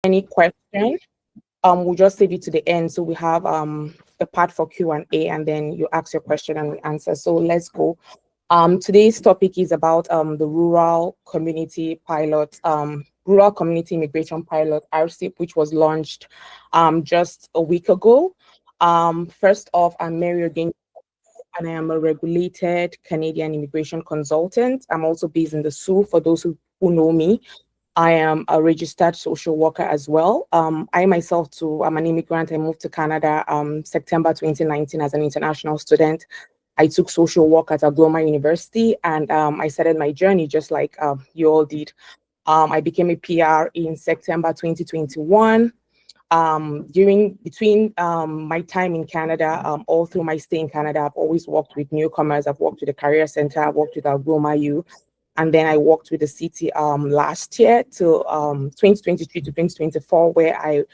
Any question, we'll just save it to the end. So we have a part for Q&A, and then you ask your question and we answer. So let's go. Today's topic is about the rural community pilot, rural community immigration pilot, RCIP, which was launched just a week ago. First off, I'm Mary again, and I am a regulated Canadian immigration consultant. I'm also based in the Sault, for those who know me. I am a registered social worker as well. I myself too, I'm an immigrant. I moved to Canada September 2019 as an international student. I took social work at Agloma University, and I started my journey just like you all did. I became a PR in September 2021. Between my time in Canada, all through my stay in Canada, I've always worked with newcomers. I've worked with the Career Center, I've worked with Agloma U, and then I worked with the city last year to 2023 to 2024, where I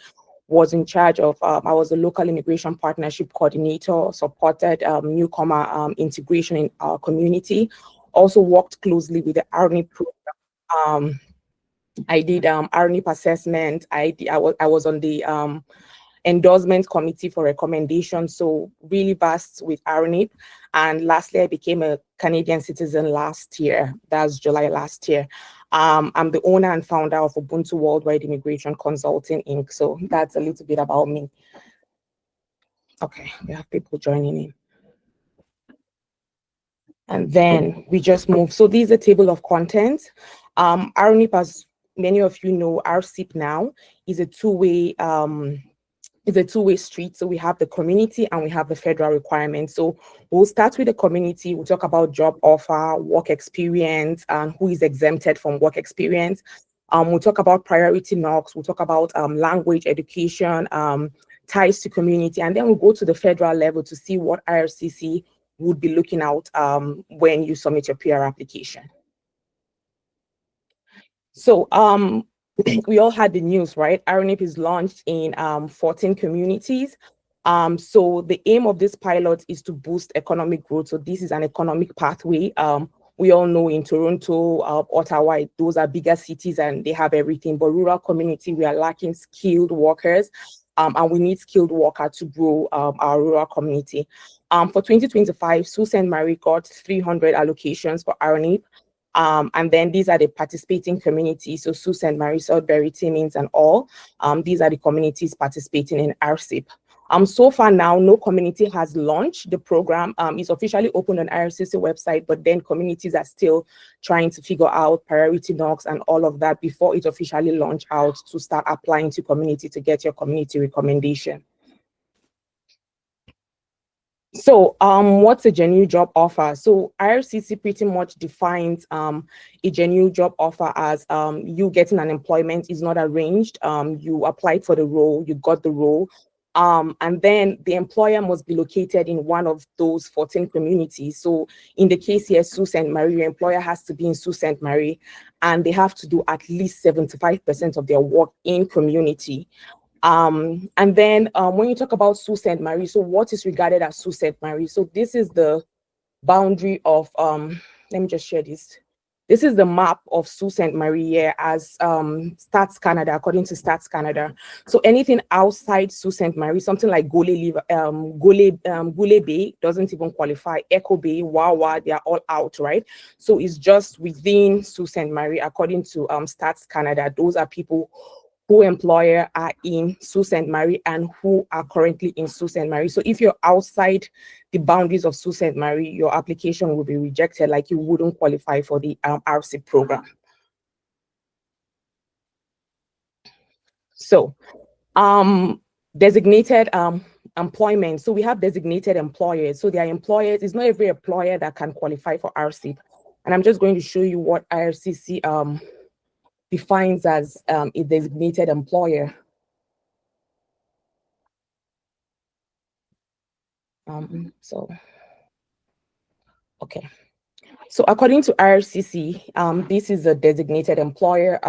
was in charge of, I was a local immigration partnership coordinator, supported newcomer integration in our community, also worked closely with the RNIP program. I did RNIP assessment. I was on the endorsement committee for recommendation, so really vast with RNIP. And lastly, I became a Canadian citizen last year. That's July last year. I'm the owner and founder of Ubuntu Worldwide Immigration Consulting, Inc. So that's a little bit about me. Okay, we have people joining in. And then we just move. So these are a table of contents. RNIP, as many of you know, RCIP now is a two-way street. So we have the community and we have the federal requirements. So we'll start with the community. We'll talk about job offer, work experience, and who is exempted from work experience. We'll talk about priority knocks. We'll talk about language education, ties to community, and then we'll go to the federal level to see what IRCC would be looking out when you submit your PR application. So we all had the news, right? RNIP is launched in 14 communities. So the aim of this pilot is to boost economic growth. So this is an economic pathway. We all know in Toronto, Ottawa, those are bigger cities and they have everything. But rural community, we are lacking skilled workers. And we need skilled workers to grow our rural community. For 2025, Sault Ste. Marie got 300 allocations for RNIP. And then these are the participating communities. So Sault Ste. Marie, Sudbury, Timmins, and all. These are the communities participating in RCIP. So far now, no community has launched the program. It's officially open on IRCC website, but then communities are still trying to figure out priority knocks and all of that before it officially launch out to start applying to community to get your community recommendation. So what's a genuine job offer? So IRCC pretty much defines a genuine job offer as you getting an employment is not arranged. You applied for the role, you got the role. And then the employer must be located in one of those 14 communities. So in the case here, Sault Ste. Marie, your employer has to be in Sault Ste. Marie, and they have to do at least 75% of their work in community. And then when you talk about Sault Ste. Marie, so what is regarded as Sault Ste. Marie? So this is the boundary of, let me just share this. This is the map of Sault Ste. Marie here as Stats Canada, according to Stats Canada. So anything outside Sault Ste. Marie, something like Gole Bay doesn't even qualify. Echo Bay, Wawa, they are all out, right? So it's just within Sault Ste. Marie, according to Stats Canada. Those are people who employer are in Sault Ste. Marie and who are currently in Sault Ste. Marie. So if you're outside the boundaries of Sault Ste. Marie, your application will be rejected, like you wouldn't qualify for the RCIP program. So designated employment. So we have designated employers. So they are employers. It's not every employer that can qualify for RCIP. And I'm just going to show you what IRCC defines as a designated employer. Okay. So according to IRCC, this is a designated employer.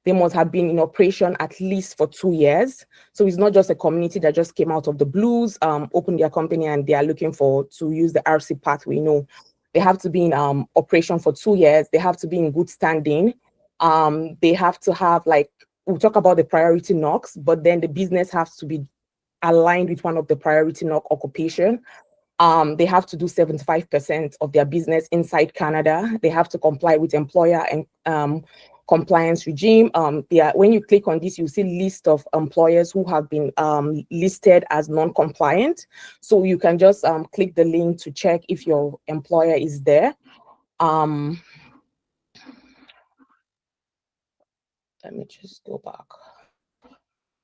They must have been in operation at least for 2 years. So it's not just a community that just came out of the blues, opened their company and they are looking to use the RC pathway. No, they have to be in operation for 2 years. They have to be in good standing. They have to have like we'll talk about the priority knocks, but then the business has to be aligned with one of the priority knock occupation. They have to do 75% of their business inside Canada. They have to comply with employer and compliance regime. When you click on this, you see list of employers who have been listed as non-compliant. So you can just click the link to check if your employer is there. Let me just go back.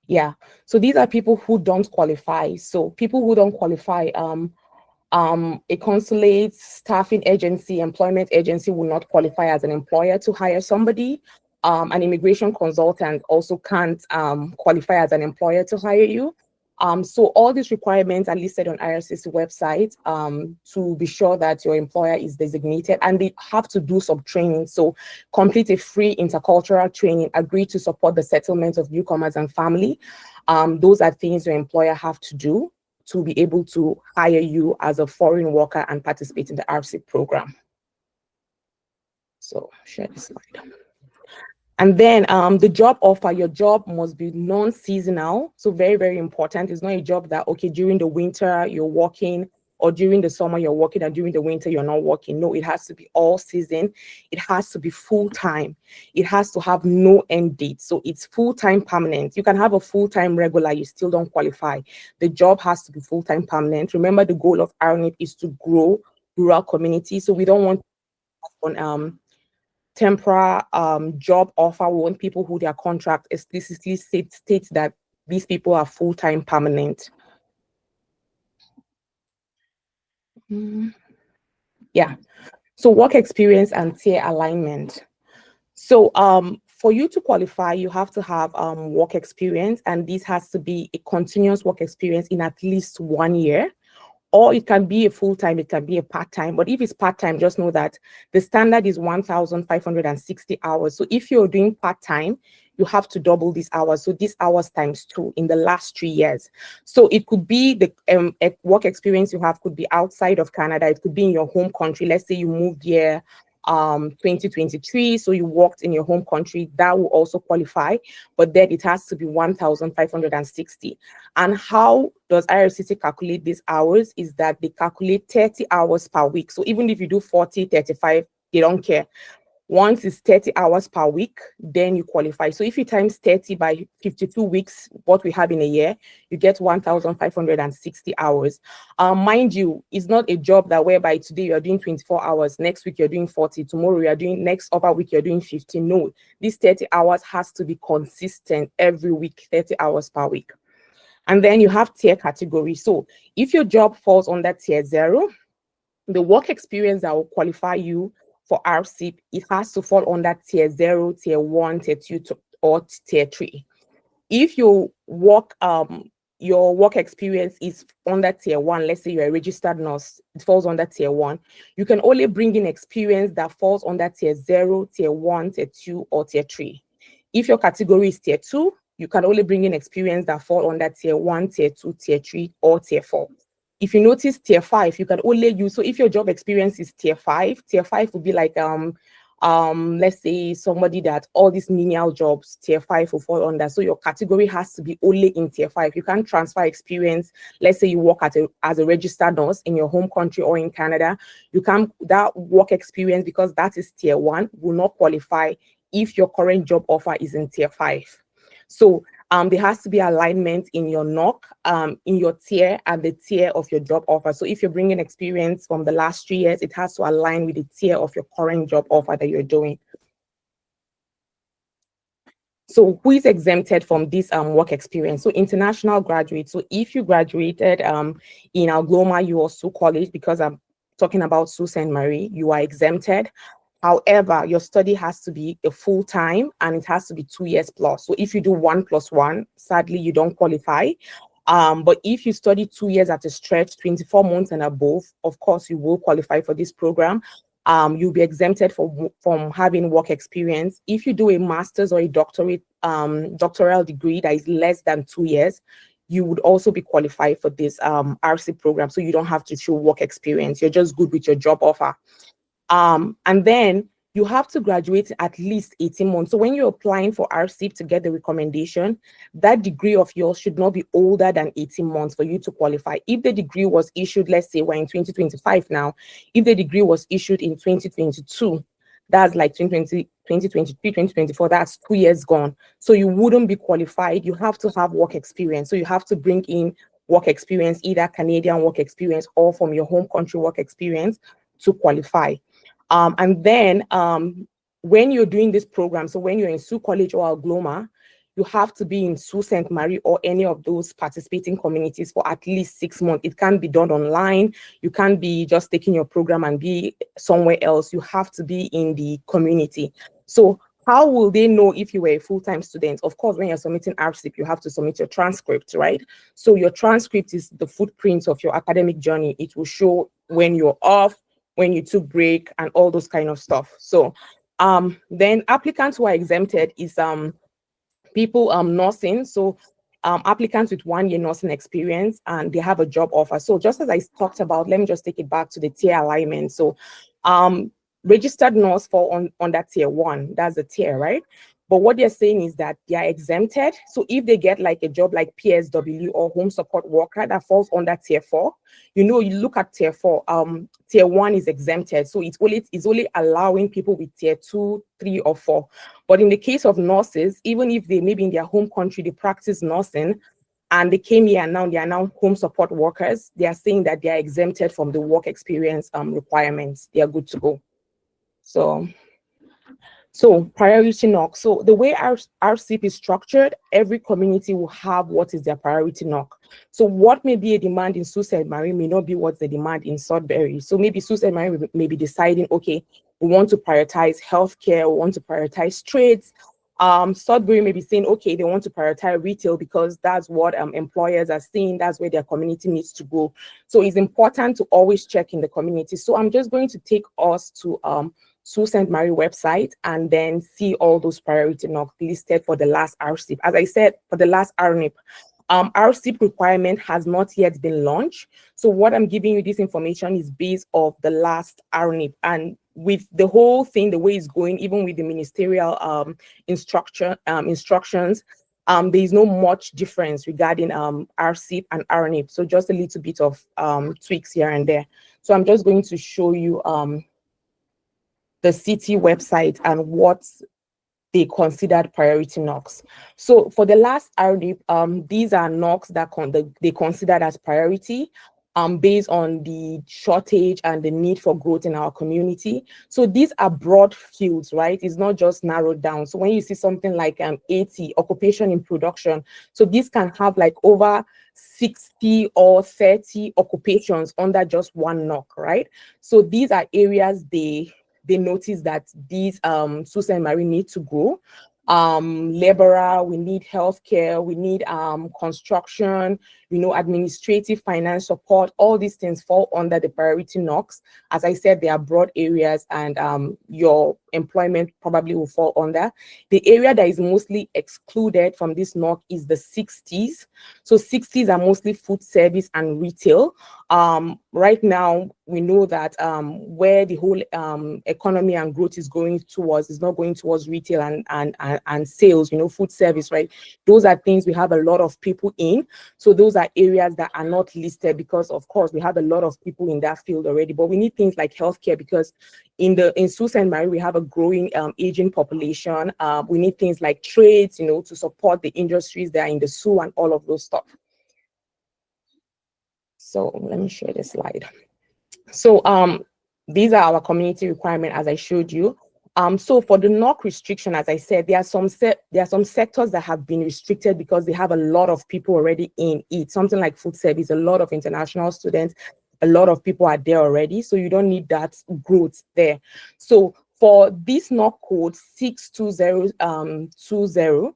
Yeah, so these are people who don't qualify. So people who don't qualify, a consulate, staffing agency, employment agency will not qualify as an employer to hire somebody. An immigration consultant also can't qualify as an employer to hire you. So all these requirements are listed on IRCC website to be sure that your employer is designated, and they have to do some training. So complete a free intercultural training, agree to support the settlement of newcomers and family. Those are things your employer have to do to be able to hire you as a foreign worker and participate in the RCIP program. So share this slide. And then the job offer, your job must be non-seasonal. So very, very important. It's not a job that, okay, during the winter you're working, or during the summer you're working, and during the winter you're not working. No, it has to be all season. It has to be full-time. It has to have no end date. So it's full-time permanent. You can have a full-time regular, you still don't qualify. The job has to be full-time permanent. Remember, the goal of RNIP is to grow rural communities. So we don't want on temporary job offer. We want people who their contract explicitly states that these people are full-time permanent. Yeah, so work experience and tier alignment. So for you to qualify, you have to have work experience, and this has to be a continuous work experience in at least 1 year. Or it can be a full-time, it can be a part-time. But if it's part-time, just know that the standard is 1,560 hours. So if you're doing part-time, you have to double these hours. So these hours times 2 in the last 3 years. So it could be the work experience you have could be outside of Canada. It could be in your home country. Let's say you moved here 2023, so you worked in your home country, that will also qualify, but then it has to be 1,560. And how does IRCC calculate these hours is that they calculate 30 hours per week. So even if you do 40, 35, they don't care. Once it's 30 hours per week, then you qualify. So if you times 30 by 52 weeks, what we have in a year, you get 1,560 hours. Mind you, it's not a job that whereby today you're doing 24 hours, next week you're doing 40, tomorrow you're doing, next other week you're doing 50. No, this 30 hours has to be consistent every week, 30 hours per week. And then you have tier category. So if your job falls under tier 0, the work experience that will qualify you for RCIP, it has to fall under tier 0, tier 1, tier 2, or tier 3. If your work experience is under tier 1, let's say you're a registered nurse, it falls under tier 1, you can only bring in experience that falls under tier 0, tier 1, tier 2, or tier 3. If your category is tier 2, you can only bring in experience that fall under tier 1, tier 2, tier 3, or tier 4. If you notice tier 5, you can only use, so if your job experience is tier 5 would be like, let's say somebody that all these menial jobs, tier 5 will fall under. So your category has to be only in tier 5. You can't transfer experience. Let's say you work as a registered nurse in your home country or in Canada. You can't, that work experience, because that is tier 1, will not qualify if your current job offer is in tier 5. So there has to be alignment in your NOC, in your tier and the tier of your job offer. So if you're bringing experience from the last 3 years, it has to align with the tier of your current job offer that you're doing. So who is exempted from this work experience? So international graduates. So if you graduated in Algoma, you also college, because I'm talking about Sault Ste. Marie, you are exempted. However, your study has to be a full-time and it has to be 2 years plus. So if you do 1 + 1, sadly, you don't qualify. But if you study 2 years at a stretch, 24 months and above, of course, you will qualify for this program. You'll be exempted from having work experience. If you do a master's or a doctoral degree that is less than 2 years, you would also be qualified for this RC program. So you don't have to show work experience. You're just good with your job offer. And then you have to graduate at least 18 months. So when you're applying for RCIP to get the recommendation, that degree of yours should not be older than 18 months for you to qualify. If the degree was issued, let's say we're in 2025 now, if the degree was issued in 2022, that's like 2020, 2023, 2024, that's 2 years gone. So you wouldn't be qualified. You have to have work experience. So you have to bring in work experience, either Canadian work experience or from your home country work experience to qualify. And then when you're doing this program, so when you're in Sault College or Algloma, you have to be in Sault Ste. Marie or any of those participating communities for at least 6 months. It can't be done online. You can't be just taking your program and be somewhere else. You have to be in the community. So how will they know if you were a full-time student? Of course, when you're submitting RCIP, you have to submit your transcript, right? So your transcript is the footprint of your academic journey. It will show when you're off, when you took break, and all those kind of stuff. So then applicants who are exempted is people nursing. So applicants with 1 year nursing experience and they have a job offer. So just as I talked about, let me just take it back to the tier alignment. So registered nurse fall on that tier 1, that's the tier, right? But what they're saying is that they are exempted. So if they get like a job like PSW or home support worker that falls under tier 4, you look at tier 4, tier 1 is exempted. So it's only allowing people with tier 2, 3, or 4. But in the case of nurses, even if they maybe in their home country, they practice nursing and they came here and now they are now home support workers, they are saying that they are exempted from the work experience requirements. They are good to go. So priority knock. So the way our RCIP is structured, every community will have what is their priority knock. So what may be a demand in Sault Ste. Marie may not be what's the demand in Sudbury. So maybe Sault Ste. Marie may be deciding, okay, we want to prioritize healthcare, we want to prioritize trades. Sudbury may be saying, okay, they want to prioritize retail because that's what employers are seeing, that's where their community needs to go. So it's important to always check in the community. So I'm just going to take us to Sault Ste. Marie website and then see all those priority knocks listed for the last RCIP. As I said, for the last RNIP, RCIP requirement has not yet been launched. So what I'm giving you this information is based off the last RNIP. And with the whole thing, the way it's going, even with the ministerial instructions, there is no much difference regarding RCIP and RNIP. So just a little bit of tweaks here and there. So I'm just going to show you the city website and what they considered priority knocks. So for the last RNIP, these are knocks that they considered as priority based on the shortage and the need for growth in our community. So these are broad fields, right? It's not just narrowed down. So when you see something like 80, occupation in production, so this can have like over 60 or 30 occupations under just one knock, right? So these are areas they notice that these Sault Ste. Marie need to grow. Laborer, we need healthcare, we need construction, administrative finance support. All these things fall under the priority knocks. As I said, they are broad areas and your employment probably will fall under. The area that is mostly excluded from this knock is the 60s. So 60s are mostly food service and retail. Right now, we know that where the whole economy and growth is going towards is not going towards retail and sales, food service, right? Those are things we have a lot of people in. So those are areas that are not listed because, of course, we have a lot of people in that field already. But we need things like healthcare because in Sault Ste. Marie, we have a growing aging population. We need things like trades, to support the industries that are in the Sault and all of those stuff. So let me share this slide. So these are our community requirements, as I showed you. So for the knock restriction, as I said, there are some sectors that have been restricted because they have a lot of people already in it. Something like food service, a lot of international students, a lot of people are there already. So you don't need that growth there. So for this knock code 62020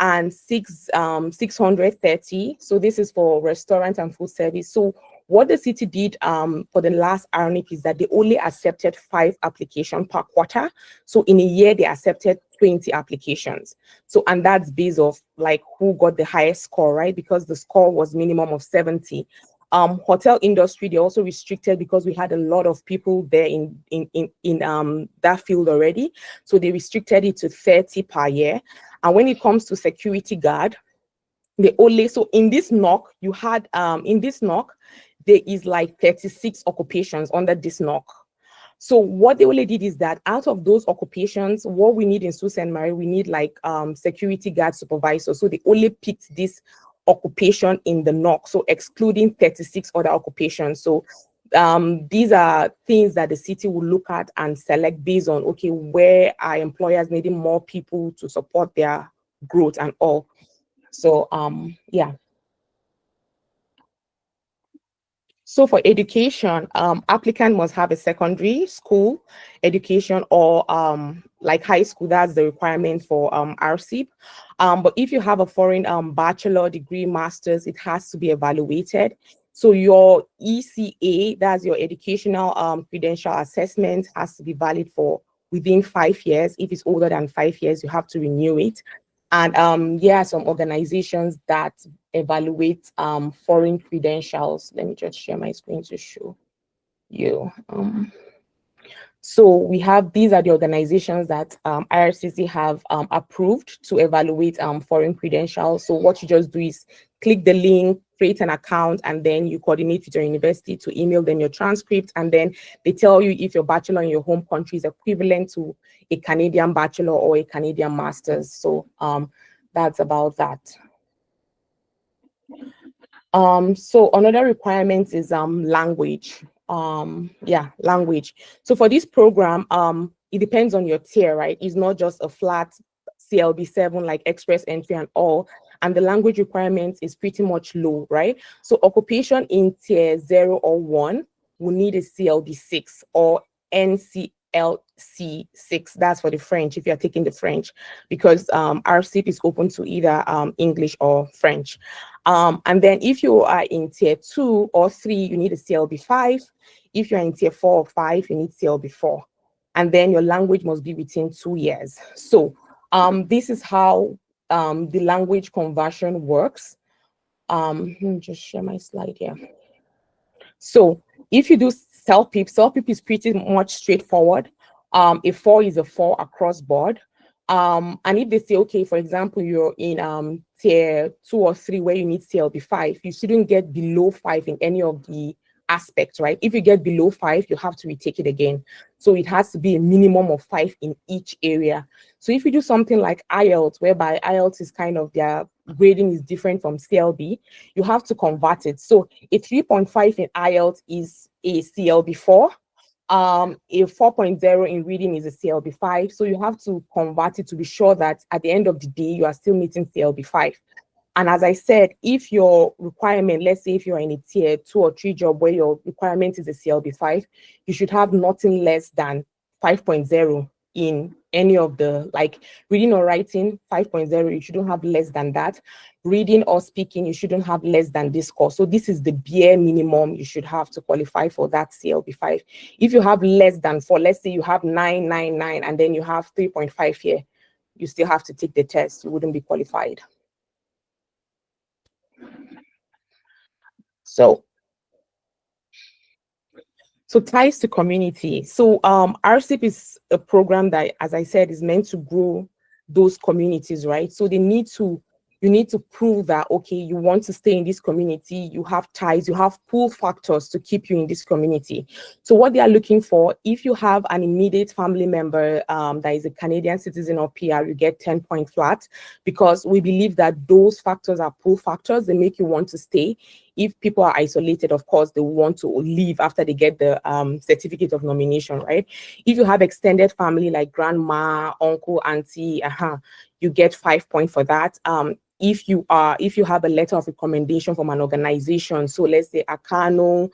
and 630, so this is for restaurant and food service. So what the city did for the last RNIP is that they only accepted 5 applications per quarter. So in a year, they accepted 20 applications. So, and that's based off like who got the highest score, right? Because the score was minimum of 70. Hotel industry, they also restricted because we had a lot of people there in that field already. So they restricted it to 30 per year. And when it comes to security guard, they only, so in this NOC, you had, in this NOC, there is like 36 occupations under this NOC. So what they only did is that out of those occupations, what we need in Sault Ste. Marie, we need like security guard supervisor. So they only picked this occupation in the NOC, so excluding 36 other occupations. So these are things that the city will look at and select based on, okay, where are employers needing more people to support their growth and all. So yeah. So for education, applicant must have a secondary school education or like high school. That's the requirement for RCIP. But if you have a foreign bachelor degree, master's, it has to be evaluated. So your ECA, that's your educational credential assessment, has to be valid for within 5 years. If it's older than 5 years, you have to renew it. And there are some organizations that evaluate foreign credentials. Let me just share my screen to show you. So we have, these are the organizations that IRCC have approved to evaluate foreign credentials. So what you just do is click the link, create an account, and then you coordinate with your university to email them your transcript. And then they tell you if your bachelor in your home country is equivalent to a Canadian bachelor or a Canadian master's. So that's about that. So another requirement is language. Language. So for this program, it depends on your tier, right? It's not just a flat CLB7 like express entry and all. And the language requirement is pretty much low, right? So occupation in tier 0 or 1 will need a CLB6 or NCLC6. That's for the French, if you're taking the French, because RCIP is open to either English or French. And then if you are in tier 2 or 3, you need a CLB5. If you're in tier 4 or 5, you need CLB4. And then your language must be within 2 years. So this is how the language conversion works. Let me just share my slide here. So if you do self-PIP is pretty much straightforward. A 4 is a 4 across board. And if they say, okay, for example, you're in tier 2 or 3 where you need CLB5, you shouldn't get below 5 in any of the aspects, right? If you get below 5, you have to retake it again. So it has to be a minimum of 5 in each area. So if you do something like IELTS, whereby IELTS is kind of their grading is different from CLB, you have to convert it. So a 3.5 in IELTS is a CLB4. A 4.0 in reading is a CLB5. So you have to convert it to be sure that at the end of the day, you are still meeting CLB5. And as I said, if your requirement, let's say if you're in a tier 2 or 3 job where your requirement is a CLB5, you should have nothing less than 5.0 in any of the, like reading or writing, 5.0, you shouldn't have less than that. Reading or speaking, you shouldn't have less than this score. So this is the bare minimum you should have to qualify for that CLB5. If you have less than 4, let's say you have 999 and then you have 3.5 here, you still have to take the test. You wouldn't be qualified. So ties to community. So RCIP is a program that, as I said, is meant to grow those communities, right? So you need to prove that, okay, you want to stay in this community, you have ties, you have pull factors to keep you in this community. So what they are looking for, if you have an immediate family member that is a Canadian citizen or PR, you get 10 point flat, because we believe that those factors are pull factors. They make you want to stay. If people are isolated, of course, they want to leave after they get the certificate of nomination, right? If you have extended family like grandma, uncle, auntie, you get 5 points for that. If you have a letter of recommendation from an organization, so let's say Akano,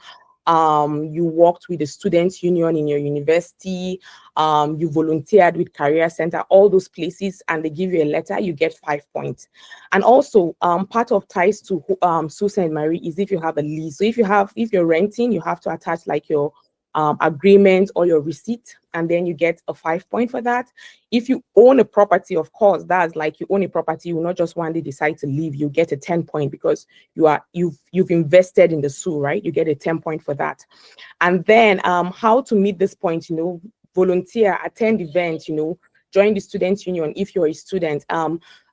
you worked with the students union in your university, you volunteered with career center, all those places, and they give you a letter, you get 5 points. And also part of ties to Sault Ste. Marie is if you have a lease. So if you're renting, you have to attach like your agreement or your receipt, and then you get a 5 point for that. If you own a property, of course, that's like you own a property, you will not just one day decide to leave, you get a 10 point because you've invested in the SU, right? You get a 10 point for that. And then how to meet this point, volunteer, attend events, join the student union if you're a student.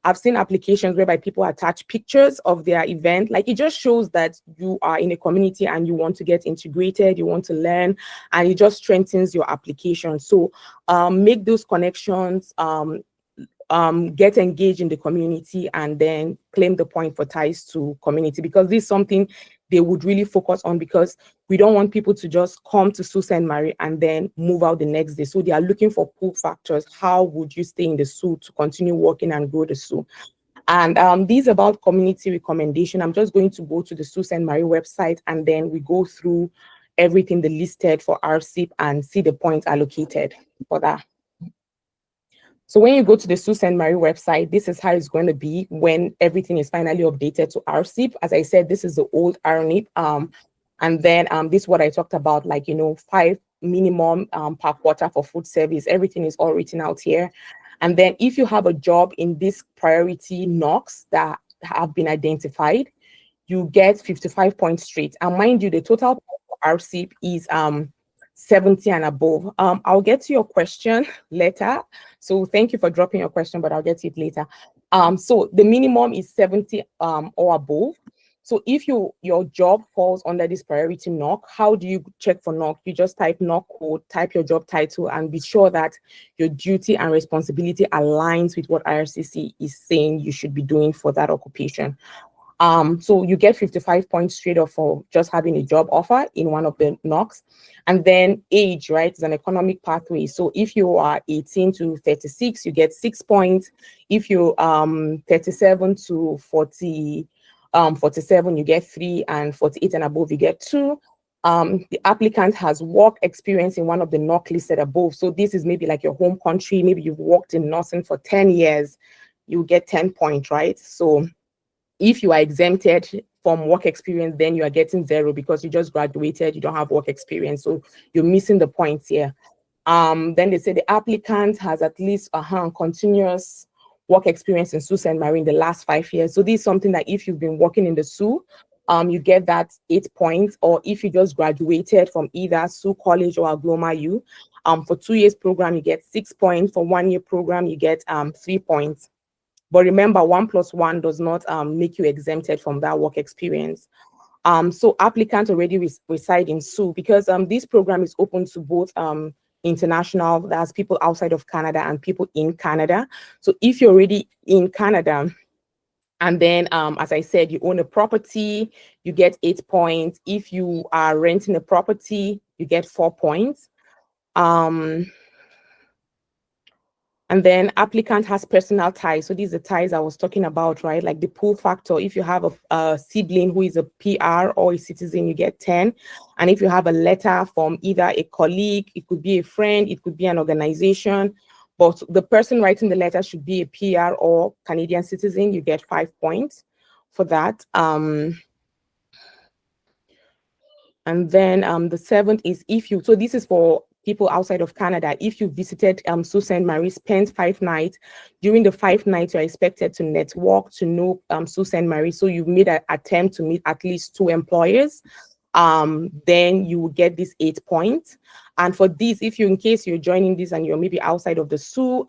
I've seen applications whereby people attach pictures of their event. Like, it just shows that you are in a community and you want to get integrated, you want to learn, and it just strengthens your application. So make those connections, get engaged in the community, and then claim the point for ties to community, because this is something they would really focus on, because we don't want people to just come to Sault Ste. Marie and then move out the next day. So they are looking for pull factors. How would you stay in the SU to continue working and grow the SU? And these about community recommendation. I'm just going to go to the Sault Ste. Marie website, and then we go through everything they listed for RCIP and see the points allocated for that. So when you go to the Sault Ste. Marie website, this is how it's going to be when everything is finally updated to RCIP. As I said, this is the old RNIP. And then this is what I talked about, like, 5 minimum per quarter for food service. Everything is all written out here. And then if you have a job in this priority NOCs that have been identified, you get 55 points straight. And mind you, the total for RCIP is 70 and above. I'll get to your question later. So thank you for dropping your question, but I'll get to it later. So the minimum is 70 or above. So if your job falls under this priority NOC, how do you check for NOC? You just type NOC code, type your job title, and be sure that your duty and responsibility aligns with what IRCC is saying you should be doing for that occupation. So you get 55 points straight off for just having a job offer in one of the NOCs. And then age, right, is an economic pathway. So if you are 18 to 36, you get 6 points. If you 37 to 47, you get 3, and 48 and above, you get 2. The applicant has work experience in one of the NOC listed above. So this is maybe like your home country. Maybe you've worked in nursing for 10 years, you get 10 points, right? So if you are exempted from work experience, then you are getting 0 because you just graduated, you don't have work experience. So you're missing the points here. Then they say the applicant has at least continuous work experience in Sault Ste. Marie in the last 5 years. So this is something that if you've been working in the SU, you get that 8 points. Or if you just graduated from either SU College or Agloma U, for 2 years program, you get 6 points. For 1 year program, you get 3 points. But remember, 1 + 1 does not make you exempted from that work experience. So applicants already reside in SU, because this program is open to both international, that's people outside of Canada, and people in Canada. So if you're already in Canada, and then, as I said, you own a property, you get 8 points. If you are renting a property, you get 4 points. And then applicant has personal ties. So these are the ties I was talking about, right? Like the pull factor. If you have a sibling who is a PR or a citizen, you get 10. And if you have a letter from either a colleague, it could be a friend, it could be an organization, but the person writing the letter should be a PR or Canadian citizen, you get 5 points for that. And then the 7th is if you, so this is for people outside of Canada. If you visited Sault Ste. Marie, spent 5 nights, during the 5 nights, you're expected to network, to know Sault Ste. Marie. So you've made an attempt to meet at least 2 employers. Then you will get this 8 points. And for this, if you, in case you're joining this and you're maybe outside of the SU,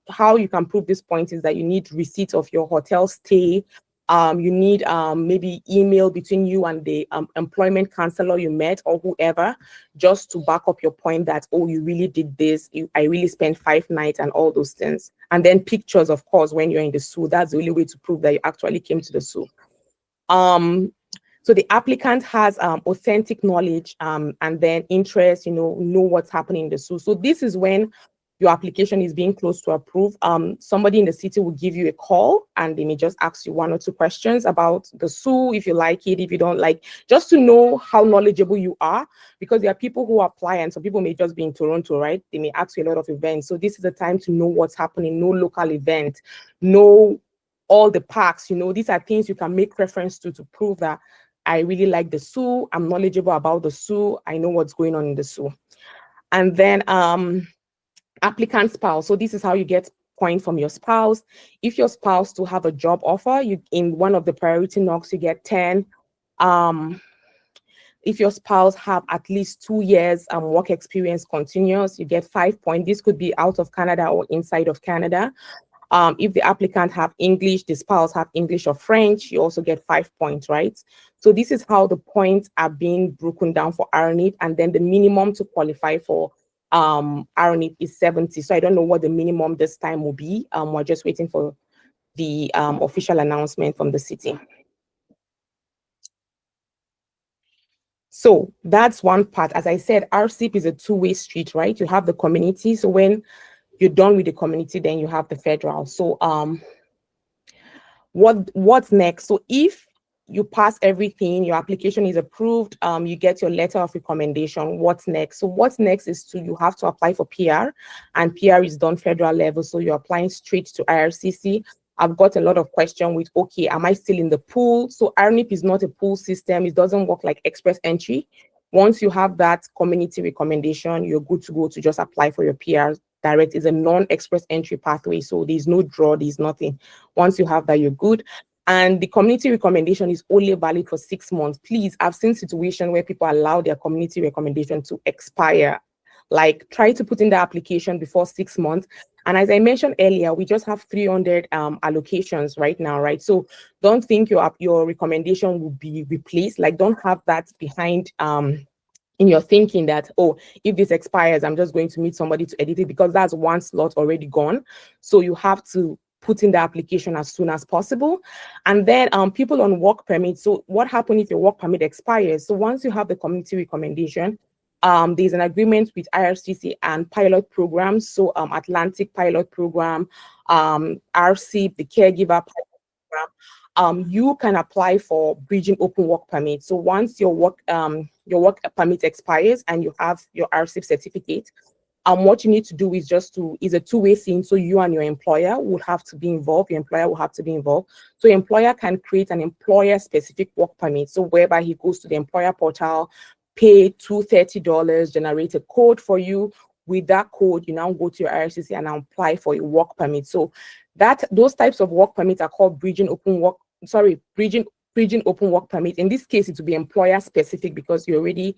how you can prove this point is that you need receipt of your hotel stay. You need maybe email between you and the employment counselor you met or whoever, just to back up your point that, oh, you really did this, I really spent 5 nights and all those things. And then pictures, of course, when you're in the SU. That's the only way to prove that you actually came to the SU. So the applicant has authentic knowledge and then interest, know what's happening in the SU. So this is when your application is being close to approve. Somebody in the city will give you a call and they may just ask you 1 or 2 questions about the SU, if you like it, if you don't like, just to know how knowledgeable you are, because there are people who apply and some people may just be in Toronto, right? They may ask you a lot of events. So this is the time to know what's happening, know local event, know all the parks, these are things you can make reference to prove that I really like the SU. I'm knowledgeable about the SU. I know what's going on in the SU. And then applicant spouse. So this is how you get point from your spouse. If your spouse to have a job offer, you in one of the priority knocks, you get 10. If your spouse have at least 2 years work experience continuous, you get 5 points. This could be out of Canada or inside of Canada. If the applicant have English, the spouse have English or French, you also get 5 points, right? So this is how the points are being broken down for RNIP, and then the minimum to qualify for RNIP is 70. So I don't know what the minimum this time will be. We're just waiting for the official announcement from the city. So that's one part. As I said, RCIP is a two-way street, right? You have the community. So when you're done with the community, then you have the federal. So what's next? So if you pass everything, your application is approved, you get your letter of recommendation. What's next? So what's next is you have to apply for PR, and PR is done federal level. So you're applying straight to IRCC. I've got a lot of questions with, okay, am I still in the pool? So RNIP is not a pool system. It doesn't work like express entry. Once you have that community recommendation, you're good to go to just apply for your PR direct. Is a non-express entry pathway. So there's no draw, there's nothing. Once you have that, you're good. And the community recommendation is only valid for 6 months. Please, I've seen situations where people allow their community recommendation to expire. Like, try to put in the application before 6 months. And as I mentioned earlier, we just have 300 allocations right now, right? So don't think your recommendation will be replaced. Like, don't have that behind in your thinking that, oh, if this expires, I'm just going to meet somebody to edit it, because that's one slot already gone. So you have to put in the application as soon as possible. And then people on work permit. So what happens if your work permit expires? So once you have the community recommendation, there's an agreement with IRCC and pilot programs. So Atlantic pilot program, RCIP, the caregiver pilot program. You can apply for bridging open work permit. So once your work permit expires and you have your RCIP certificate, what you need to do is is a two-way thing. So you and your employer would have to be involved. Your employer will have to be involved. So your employer can create an employer-specific work permit. So whereby he goes to the employer portal, pay $230, generate a code for you. With that code, you now go to your IRCC and apply for a work permit. So those types of work permits are called bridging open work permit. In this case, it will be employer specific because you're already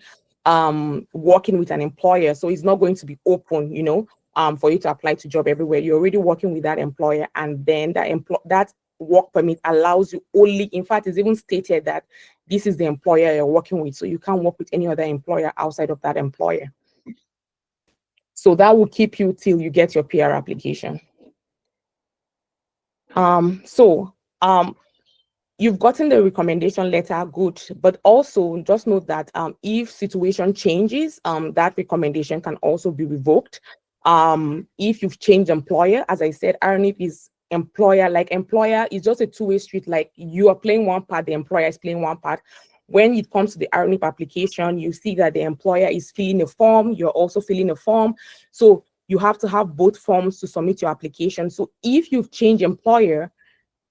working with an employer. So it's not going to be open, for you to apply to job everywhere. You're already working with that employer, and then that work permit allows you only, in fact, it's even stated that this is the employer you're working with. So you can't work with any other employer outside of that employer. So that will keep you till you get your PR application. You've gotten the recommendation letter, good, but also just note that if situation changes, that recommendation can also be revoked. If you've changed employer, as I said, RNIP is employer is just a two-way street. Like, you are playing one part, the employer is playing one part. When it comes to the RNIP application, you see that the employer is filling a form, you're also filling a form. So you have to have both forms to submit your application. So if you've changed employer,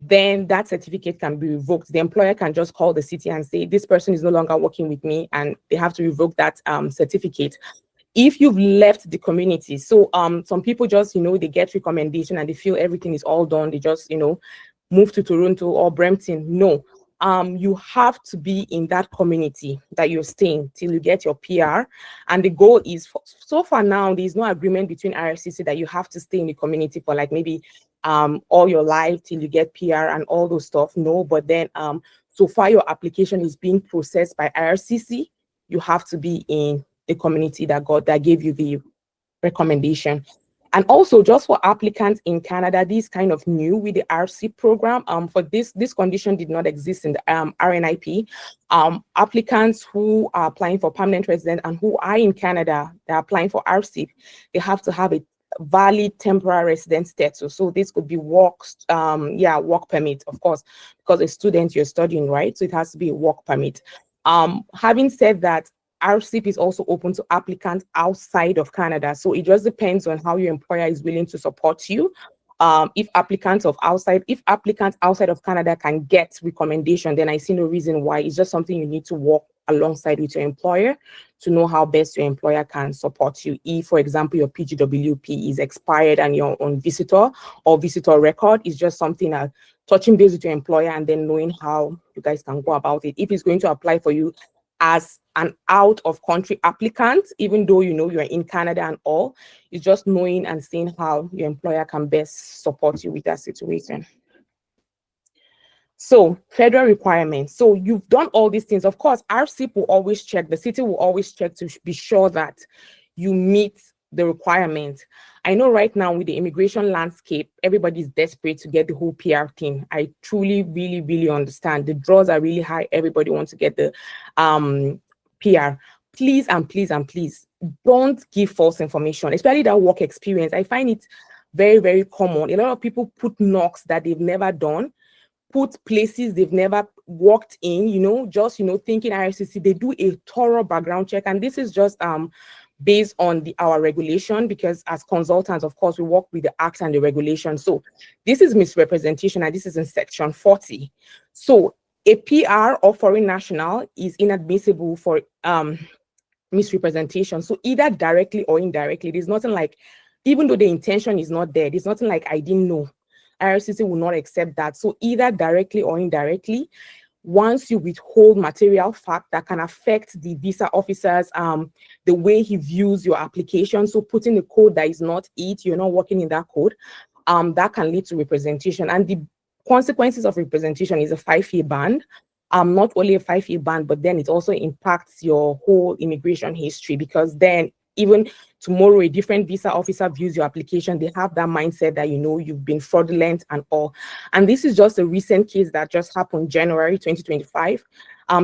then that certificate can be revoked. The employer can just call the city and say, this person is no longer working with me, and they have to revoke that certificate. If you've left the community, so some people just, they get recommendation and they feel everything is all done. They just, move to Toronto or Brampton. No, you have to be in that community that you're staying till you get your PR. And the goal is, so far now, there's no agreement between IRCC that you have to stay in the community for like maybe all your life till you get PR and all those stuff. No, but then so far your application is being processed by IRCC. You have to be in the community that gave you the recommendation. And also, just for applicants in Canada, this kind of new with the RCIP program. For this condition did not exist in the RNIP. Applicants who are applying for permanent resident and who are in Canada, they're applying for RCIP, they have to have a valid temporary resident status. So this could be work permit, of course, because a student you're studying, right? So it has to be a work permit. Having said that, RCIP is also open to applicants outside of Canada. So it just depends on how your employer is willing to support you. If applicants outside of Canada can get recommendation, then I see no reason why. It's just something you need to work alongside with your employer to know how best your employer can support you. If, for example, your PGWP is expired and you're on visitor or visitor record, it's just something that touching base with your employer and then knowing how you guys can go about it. If it's going to apply for you as an out of country applicant, even though you know you're in Canada and all, it's just knowing and seeing how your employer can best support you with that situation. So federal requirements. So you've done all these things. Of course, RCIP will always check, the city will always check to be sure that you meet the requirement. I know right now with the immigration landscape, everybody's desperate to get the whole PR thing. I truly, really, really understand. The draws are really high. Everybody wants to get the PR. Please and please and please don't give false information, especially that work experience. I find it very, very common. A lot of people put knocks that they've never done, put places they've never worked in, just, thinking IRCC, they do a thorough background check. And this is just based on our regulation, because as consultants, of course, we work with the acts and the regulation. So this is misrepresentation, and this is in section 40. So a PR or foreign national is inadmissible for misrepresentation. So either directly or indirectly, there's nothing like, even though the intention is not there's nothing like I didn't know. IRCC will not accept that. So either directly or indirectly, once you withhold material fact that can affect the visa officer's the way he views your application, so putting a code that is not it, you're not working in that code, that can lead to representation. And the consequences of representation is a 5-year ban. Not only a 5-year ban, but then it also impacts your whole immigration history, because then even tomorrow a different visa officer views your application, they have that mindset that you've been fraudulent and all. And this is just a recent case that just happened January 2025.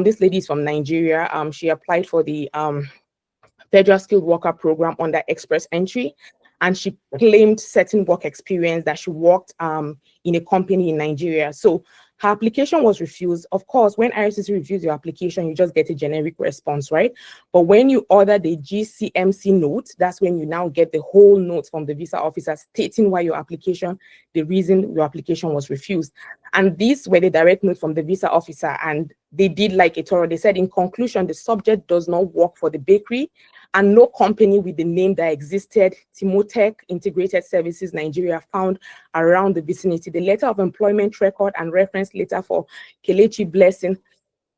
This lady is from Nigeria. She applied for the Federal Skilled Worker Program under Express Entry, and she claimed certain work experience that she worked in a company in Nigeria. So her application was refused. Of course, when IRCC reviews your application, you just get a generic response, right? But when you order the GCMC note, that's when you now get the whole note from the visa officer stating why the reason your application was refused. And these were the direct note from the visa officer, and they did like a thorough. They said, in conclusion, the subject does not work for the bakery, and no company with the name that existed, Timotech Integrated Services Nigeria, found around the vicinity. The letter of employment record and reference letter for Kelechi Blessing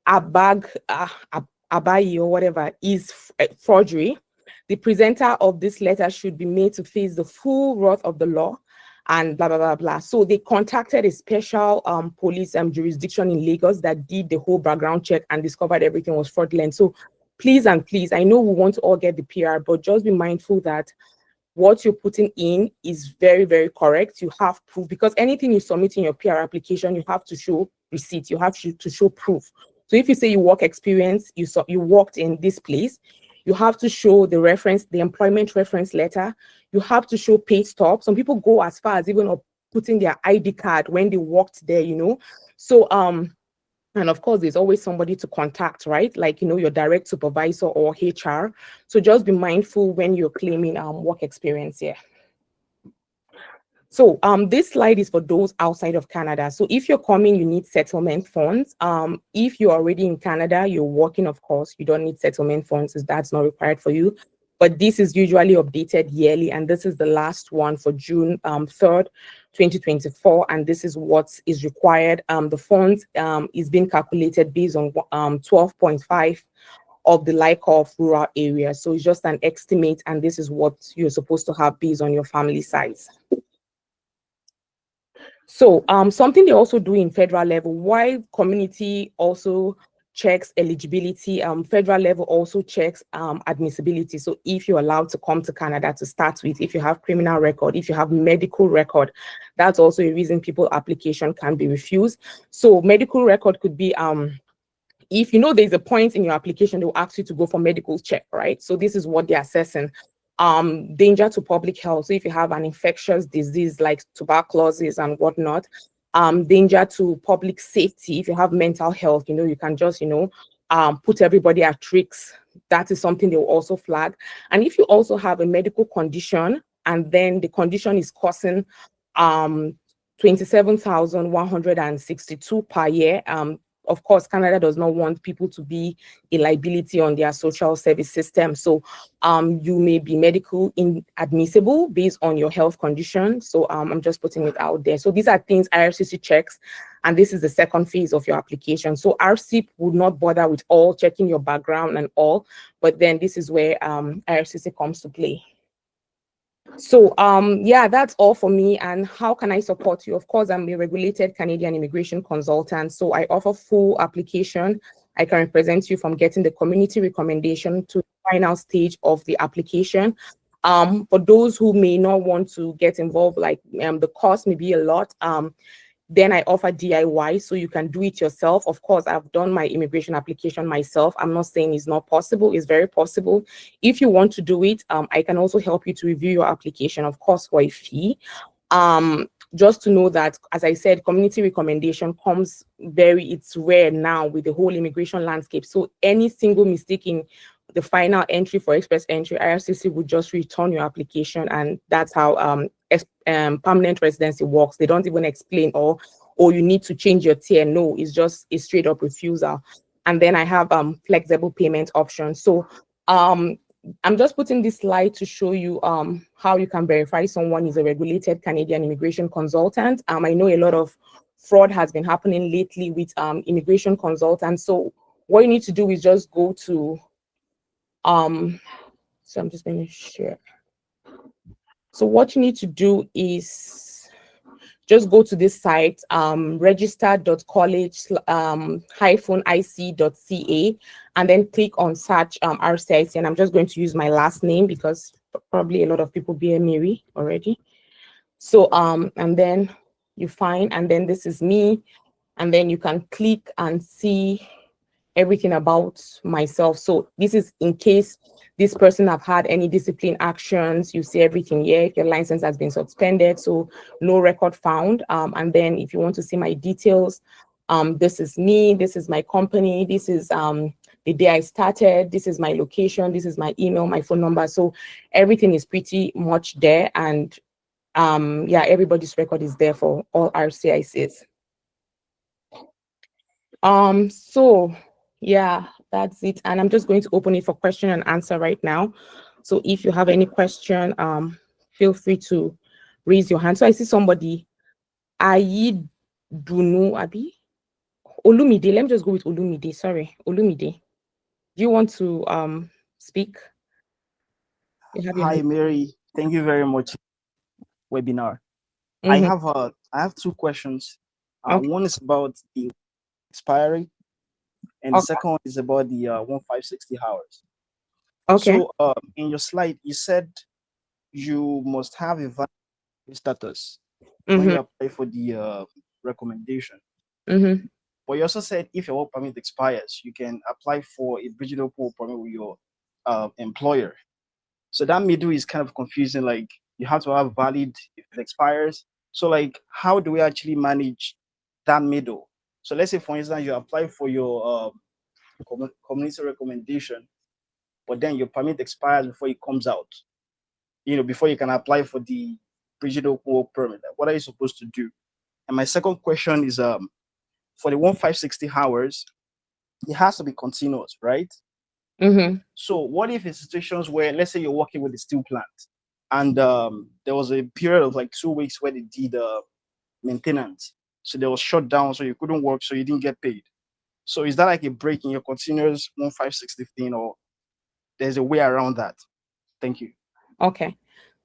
Abayi or whatever is forgery. The presenter of this letter should be made to face the full wrath of the law, and blah, blah, blah, blah. So they contacted a special police jurisdiction in Lagos that did the whole background check and discovered everything was fraudulent. So please and please, I know we want to all get the PR, but just be mindful that what you're putting in is very, very correct. You have proof, because anything you submit in your PR application, you have to show receipt. You have to show proof. So if you say you work experience, you worked in this place, you have to show the reference, the employment reference letter. You have to show pay stub. Some people go as far as even putting their ID card when they worked there, So, and of course, there's always somebody to contact, right? Like, your direct supervisor or HR. So just be mindful when you're claiming work experience here. So this slide is for those outside of Canada. So if you're coming, you need settlement funds. If you're already in Canada, you're working, of course, you don't need settlement funds, as that's not required for you. But this is usually updated yearly, and this is the last one for June 3rd, 2024, and this is what is required. The funds is being calculated based on 12.5 of the like of rural areas. So it's just an estimate, and this is what you're supposed to have based on your family size. So something they also do in federal level, while community also checks eligibility, federal level also checks admissibility. So if you're allowed to come to Canada to start with, if you have criminal record, if you have medical record, that's also a reason people application can be refused. So medical record could be if there's a point in your application, they will ask you to go for medical check, right? So this is what they're assessing. Danger to public health. So if you have an infectious disease like tuberculosis and whatnot, danger to public safety. If you have mental health, you can just, put everybody at risk. That is something they will also flag. And if you also have a medical condition, and then the condition is causing 27,162 per year. Of course, Canada does not want people to be a liability on their social service system. So you may be medical inadmissible based on your health condition. So I'm just putting it out there. So these are things IRCC checks, and this is the second phase of your application. So RCIP would not bother with all checking your background and all, but then this is where IRCC comes to play. So yeah, that's all for me. And how can I support you? Of course, I'm a regulated Canadian immigration consultant, so I offer full application. I can represent you from getting the community recommendation to the final stage of the application. For those who may not want to get involved, like the cost may be a lot, then I offer DIY, so you can do it yourself. Of course, I've done my immigration application myself. I'm not saying it's not possible. It's very possible. If you want to do it, I can also help you to review your application, of course, for a fee. Just to know that, as I said, community recommendation comes it's rare now with the whole immigration landscape. So any single mistake in the final entry for express entry, IRCC would just return your application, and that's how permanent residency works. They don't even explain, or you need to change your tier. No, it's just a straight up refusal. And then I have flexible payment options. So I'm just putting this slide to show you how you can verify someone is a regulated Canadian immigration consultant. I know a lot of fraud has been happening lately with immigration consultants. So what you need to do is just go to so I'm just going to share. So what you need to do is just go to this site, register.college-ic.ca, and then click on search RCIC. And I'm just going to use my last name because probably a lot of people bear Mary already. So and then you find, and then this is me, and then you can click and see everything about myself. So this is in case this person have had any discipline actions. You see everything here. If your license has been suspended, so no record found. And then if you want to see my details, this is me, this is my company, this is the day I started, this is my location, this is my email, my phone number. So everything is pretty much there. And yeah, everybody's record is there for all RCICs. So yeah, that's it. And I'm just going to open it for question and answer right now. So if you have any question, feel free to raise your hand. So I see somebody, Ayi Dunu Abi, Olumide. Let me just go with Olumide. Sorry, Olumide. Do you want to speak? Hi, Mary. Thank you very much. Webinar. I have two questions. Okay. One is about the expiry, and the second one is about the 1560 hours. Okay. So in your slide, you said you must have a valid status when you apply for the recommendation. But you also said if your work permit expires, you can apply for a bridging open work permit with your employer. So that middle is kind of confusing. Like you have to have valid if it expires. So like, how do we actually manage that middle? So let's say, for instance, you apply for your community recommendation, but then your permit expires before it comes out. You know, before you can apply for the bridging open work permit. What are you supposed to do? And my second question is, for the 1560 hours, it has to be continuous, right? So what if in situations where, let's say you're working with a steel plant and there was a period of like 2 weeks where they did maintenance, so there was shut down, so you couldn't work, so you didn't get paid. So is that like a break in your continuous 1560 thing, or there's a way around that? Thank you. Okay.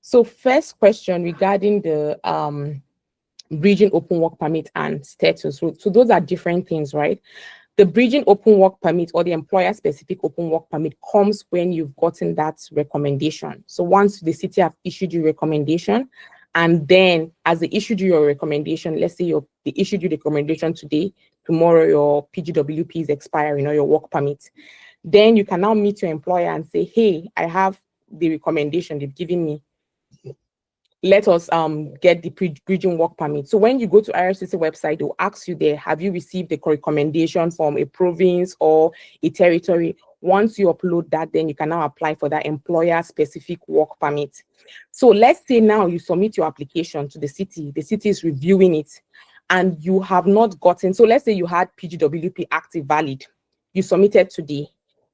So first question regarding the bridging open work permit and status. So those are different things, right? The bridging open work permit or the employer-specific open work permit comes when you've gotten that recommendation. So once the city have issued you recommendation, and then as they issued you your recommendation, let's say they issued you the recommendation today, tomorrow your PGWP is expiring or your work permit, then you can now meet your employer and say, hey, I have the recommendation they've given me. Let us get the bridging work permit. So when you go to IRCC website, they'll ask you there, have you received a recommendation from a province or a territory Once you upload that, then you can now apply for that employer-specific work permit. So let's say now you submit your application to the city is reviewing it, and you have not gotten, so let's say you had PGWP active valid, you submitted today,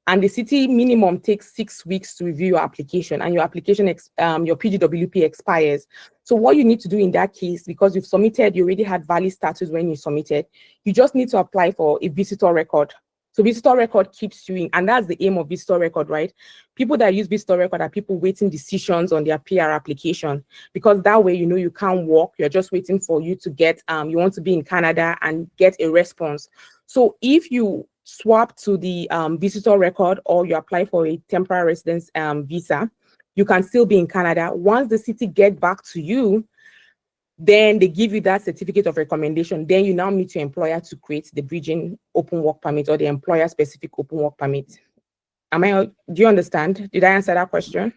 and the city minimum takes 6 weeks to review your application, and your application, your PGWP expires. So what you need to do in that case, because you've submitted, you already had valid status when you submitted, you just need to apply for a visitor record. So visitor record keeps you in, and that's the aim of visitor record, right? People that use visitor record are people waiting decisions on their PR application, because that way, you can't work. You're just waiting for you to get, you want to be in Canada and get a response. So if you swap to the visitor record, or you apply for a temporary residence visa, you can still be in Canada. Once the city get back to you, then they give you that certificate of recommendation. Then you now meet your employer to create the bridging open work permit or the employer-specific open work permit. Do you understand? Did I answer that question?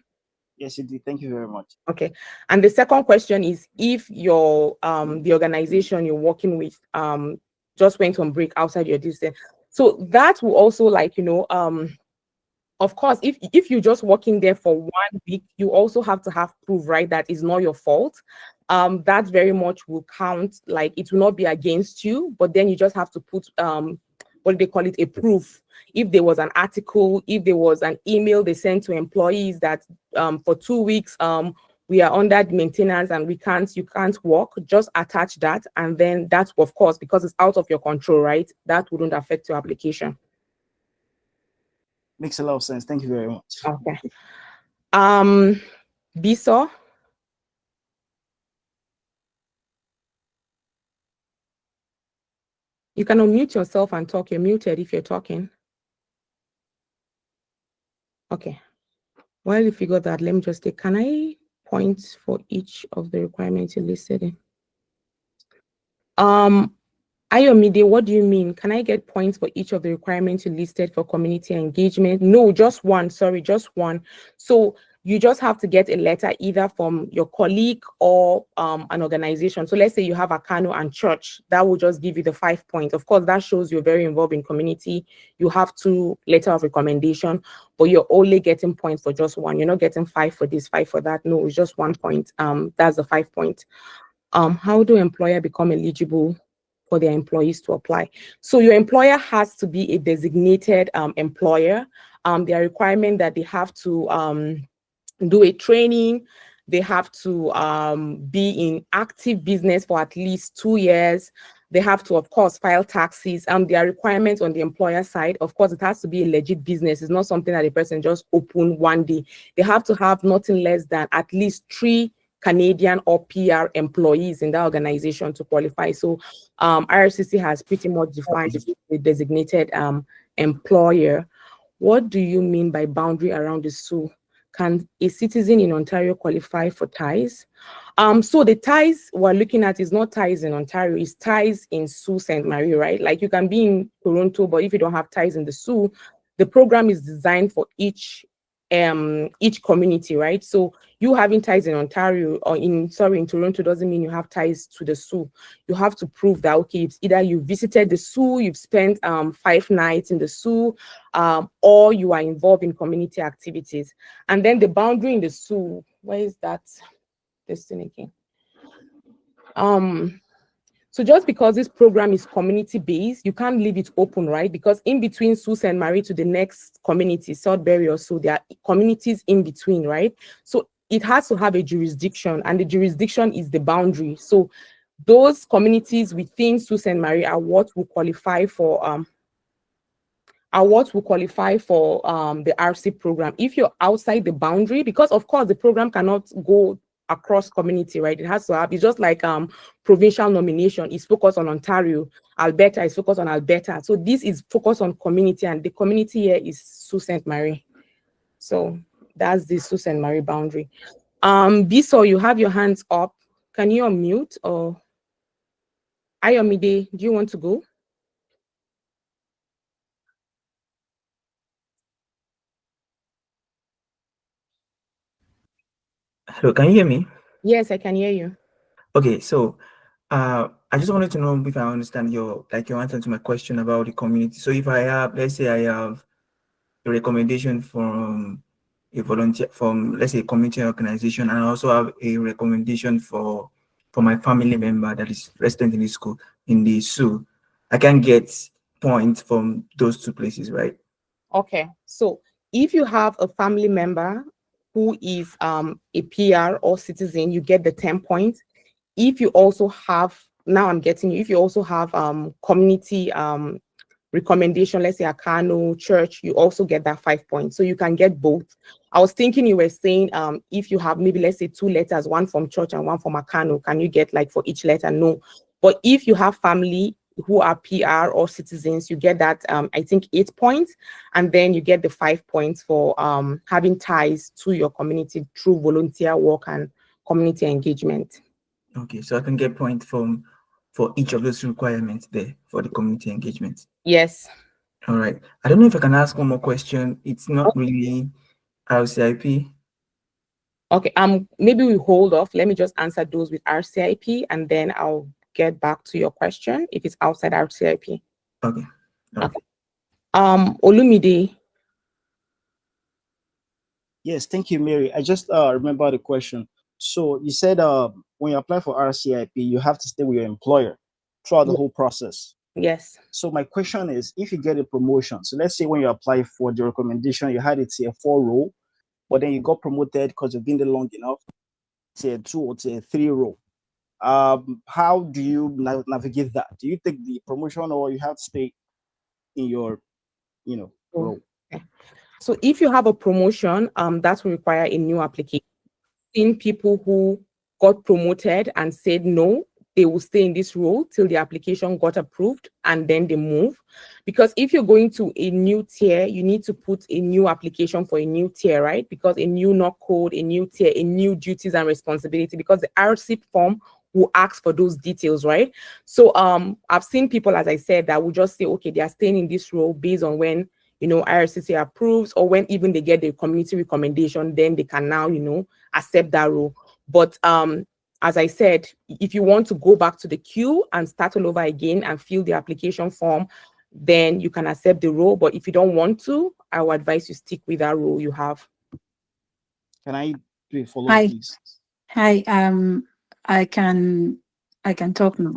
Yes, you did. Thank you very much. Okay. And the second question is, if your the organization you're working with just went on break outside your distance, so that will also, of course, if you're just working there for 1 week, you also have to have proof, right, that is not your fault. That very much will count, like it will not be against you, but then you just have to put what do they call it, a proof. If there was an article, if there was an email they sent to employees that for 2 weeks we are under maintenance and you can't work, just attach that, and then that, of course, because it's out of your control, right, that wouldn't affect your application. Makes a lot of sense. Thank you very much. Okay. Biso? You can unmute yourself and talk. You're muted if you're talking. Okay. While you figure that, let me just take, can I point for each of the requirements you listed in? Ayomide, what do you mean? Can I get points for each of the requirements you listed for community engagement? No, just one. Sorry, just one. So you just have to get a letter either from your colleague or an organization. So let's say you have a Kano and church, that will just give you the 5 points. Of course, that shows you're very involved in community. You have 2 letters of recommendation, but you're only getting points for just one. You're not getting 5 for this, 5 for that. No, it's just 1 point. That's the 5 points. How do employer become eligible for their employees to apply? So your employer has to be a designated employer. There are requirements that they have to do a training. They have to be in active business for at least 2 years. They have to, of course, file taxes. There are requirements on the employer side. Of course, it has to be a legit business. It's not something that a person just open one day. They have to have nothing less than at least 3 Canadian or PR employees in that organization to qualify. So IRCC has pretty much defined the designated employer. What do you mean by boundary around the Sault? Can a citizen in Ontario qualify for ties? So the ties we're looking at is not ties in Ontario, it's ties in Sault Ste. Marie, right? Like you can be in Toronto, but if you don't have ties in the Sault, the program is designed for each community, right? So you having ties in Ontario or in Toronto doesn't mean you have ties to the Sault. You have to prove that, okay, it's either you visited the Sault, you've spent 5 nights in the Sault, or you are involved in community activities. And then the boundary in the Sault, where is that? This thing again. So just because this program is community-based, you can't leave it open, right? Because in between Sault Ste. Marie to the next community, Sudbury or so, there are communities in between, right? So it has to have a jurisdiction, and the jurisdiction is the boundary. So those communities within Sault Ste. Marie are what will qualify for the RCIP program. If you're outside the boundary, because of course the program cannot go across community, right? It has to have, it's just like provincial nomination is focused on Ontario, Alberta is focused on Alberta. So this is focused on community, and the community here is Sault Ste. Marie. So that's the Sault Ste. Marie boundary. Biso, you have your hands up. Can you unmute? Or Ayomide, do you want to go? Hello, can you hear me? Yes, I can hear you. Okay, so I just wanted to know if I understand your answer to my question about the community. So if I have, let's say I have a recommendation from a volunteer, from let's say a community organization, and I also have a recommendation for my family member that is resident in the school in the SU, I can get points from those two places, right? Okay, so if you have a family member who is a PR or citizen, you get the 10 points. If you also have, now I'm getting you, if you also have community recommendation, let's say a Kano church, you also get that 5 points. So you can get both. I was thinking you were saying if you have maybe, let's say 2 letters, one from church and one from a Kano, can you get like for each letter? No. But if you have family who are PR or citizens, you get that I think 8 points, and then you get the 5 points for having ties to your community through volunteer work and community engagement. Okay, so I can get points for each of those requirements there for the community engagement. Yes. All right. I don't know if I can ask one more question. It's not really RCIP. Okay. Maybe we hold off. Let me just answer those with RCIP, and then I'll get back to your question if it's outside RCIP. Okay. Okay. Olumide. Yes, thank you, Mary. I just remember the question. So you said when you apply for RCIP, you have to stay with your employer throughout the whole process. Yes. So my question is, if you get a promotion, so let's say when you apply for the recommendation, you had a tier 4 role, but then you got promoted because you've been there long enough, tier 2 or tier 3 role. How do you navigate that? Do you take the promotion, or you have to stay in your, role? Okay. So if you have a promotion, that will require a new application. Seen people who got promoted and said no, they will stay in this role till the application got approved and then they move. Because if you're going to a new tier, you need to put a new application for a new tier, right? Because a new NOC code, a new tier, a new duties and responsibility, because the RCIP form will ask for those details, right? So I've seen people, as I said, that will just say, okay, they are staying in this role based on when IRCC approves, or when even they get the community recommendation, then they can now, accept that role. But as I said, if you want to go back to the queue and start all over again and fill the application form, then you can accept the role. But if you don't want to, I would advise you stick with that role you have. Can I do a follow-up, please? Hi, I can talk now.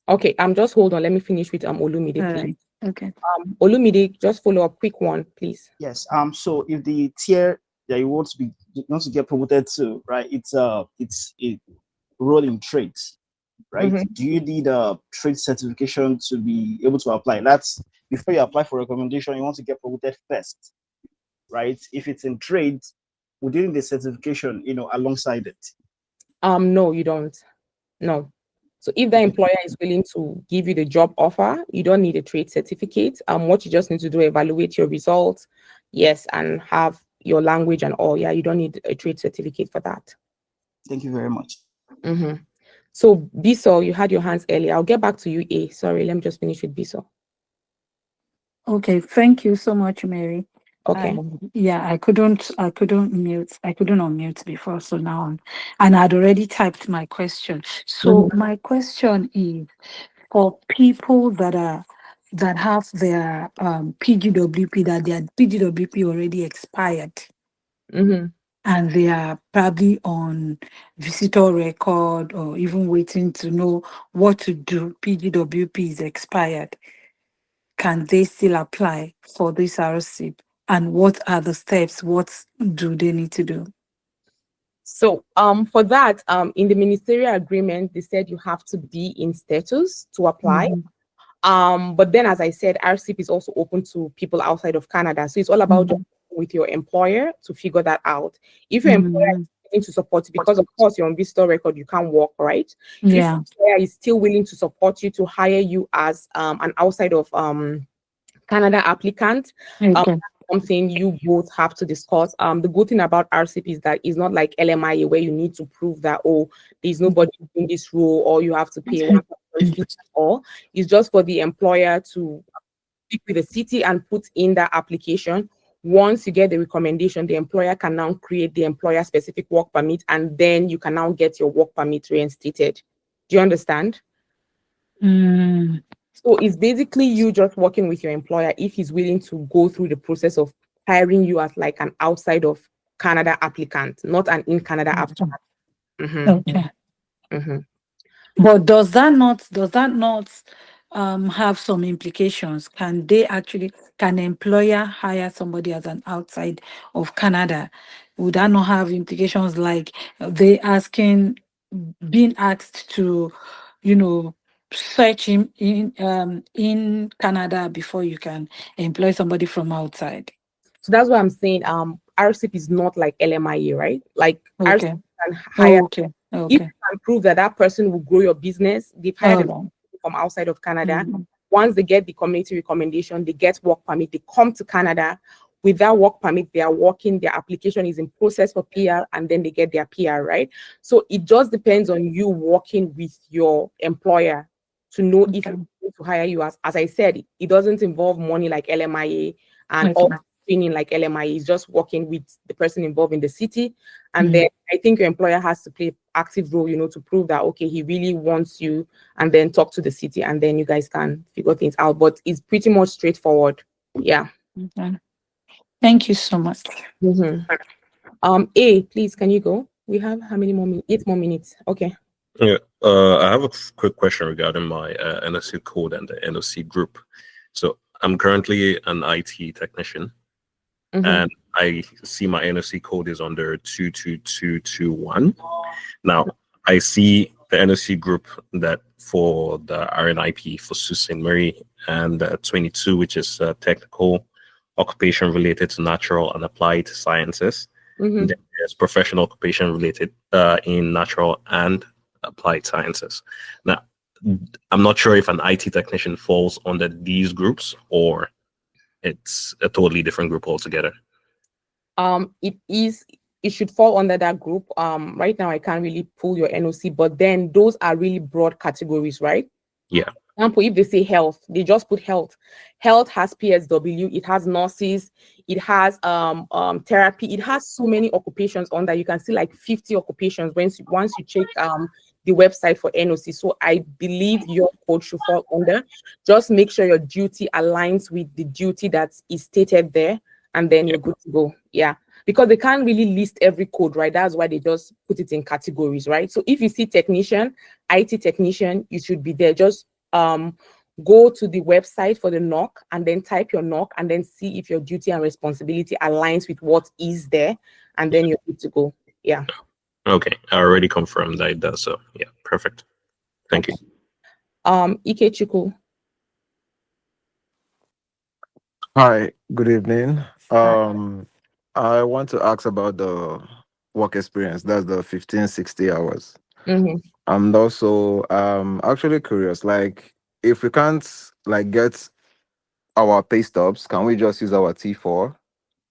Okay, just hold on. Let me finish with Olumide, please. Right. Okay. Olumide, just follow up, quick one, please. Yes. So if the tier that you want to get promoted to, right? It's a role in trades, right? Mm-hmm. Do you need a trade certification to be able to apply? That's before you apply for recommendation. You want to get promoted first, right? If it's in trade, would you need the certification, alongside it? No, you don't. No. So if the employer is willing to give you the job offer, you don't need a trade certificate. What you just need to do, evaluate your results, yes, and have your language and all. Yeah, you don't need a trade certificate for that. Thank you very much. Mm-hmm. So Biso, you had your hands earlier. I'll get back to you, A. Sorry, let me just finish with Biso. Okay, thank you so much, Mary. Okay. Yeah, I couldn't unmute before, so now and I'd already typed my question. So my question is for people that have their PGWP, that their PGWP already expired, and they are probably on visitor record or even waiting to know what to do. PGWP is expired. Can they still apply for this RCIP? And what are the steps? What do they need to do? So for that, in the ministerial agreement, they said you have to be in status to apply. But then, as I said, RCIP is also open to people outside of Canada. So it's all about just with your employer to figure that out. If your employer is willing to support you, because of course you're on visitor record, you can't work, right? Yeah. If your employer is still willing to support you to hire you as an outside of Canada applicant, something you both have to discuss. The good thing about RCIP is that it's not like LMIA where you need to prove that, oh, there's nobody in this role or you have to pay one fee at all. It's just for the employer to speak with the city and put in that application. Once you get the recommendation, the employer can now create the employer specific work permit, and then you can now get your work permit reinstated. Do you understand? So it's basically you just working with your employer if he's willing to go through the process of hiring you as like an outside of Canada applicant, not an in Canada applicant. Okay. But does that not have some implications? Can an employer hire somebody as an outside of Canada? Would that not have implications like being asked to, search in Canada before you can employ somebody from outside? So that's what I'm saying. RCIP is not like LMIA, right? Like Okay. RCIP can hire. Okay. If Okay. you can prove that person will grow your business, they've hired them from outside of Canada. Once they get the community recommendation, they get work permit, they come to Canada. With that work permit, they are working, their application is in process for PR, and then they get their PR, right? So it just depends on you working with your employer to know if you're going to hire you. As I said, it doesn't involve money like LMIA and all training like LMIA. Is just working with the person involved in the city. And then I think your employer has to play active role, to prove that, okay, he really wants you, and then talk to the city, and then you guys can figure things out. But it's pretty much straightforward. Yeah. Okay. Thank you so much. A, please, can you go? We have how many more minutes? 8 more minutes. Okay. Yeah. I have a quick question regarding my NOC code and the NOC group. So I'm currently an IT technician, and I see my NOC code is under 22221. Now, I see the NOC group that for the RNIP for Sault Ste. Marie, and 22, which is technical occupation related to natural and applied sciences. Then there's professional occupation related in natural and applied sciences. Now, I'm not sure if an IT technician falls under these groups or it's a totally different group altogether. It should fall under that group. Right now I can't really pull your NOC, but then those are really broad categories, right? Yeah. For example, if they say health, they just put health. Health has PSW, it has nurses, it has therapy, it has so many occupations on that. You can see like 50 occupations once you check the website for NOC. So I believe your code should fall under. Just make sure your duty aligns with the duty that is stated there, and then you're good to go. Yeah, because they can't really list every code, right? That's why they just put it in categories, right? So if you see technician, IT technician, you should be there. Just go to the website for the NOC and then type your NOC and then see if your duty and responsibility aligns with what is there, and then you're good to go. Yeah. Okay, I already confirmed that it does. So yeah, perfect. Thank you. Ike Chiku. Hi, good evening. I want to ask about the work experience. That's the 1560 hours. I'm also actually curious, like if we can't like get our pay stubs, can we just use our T4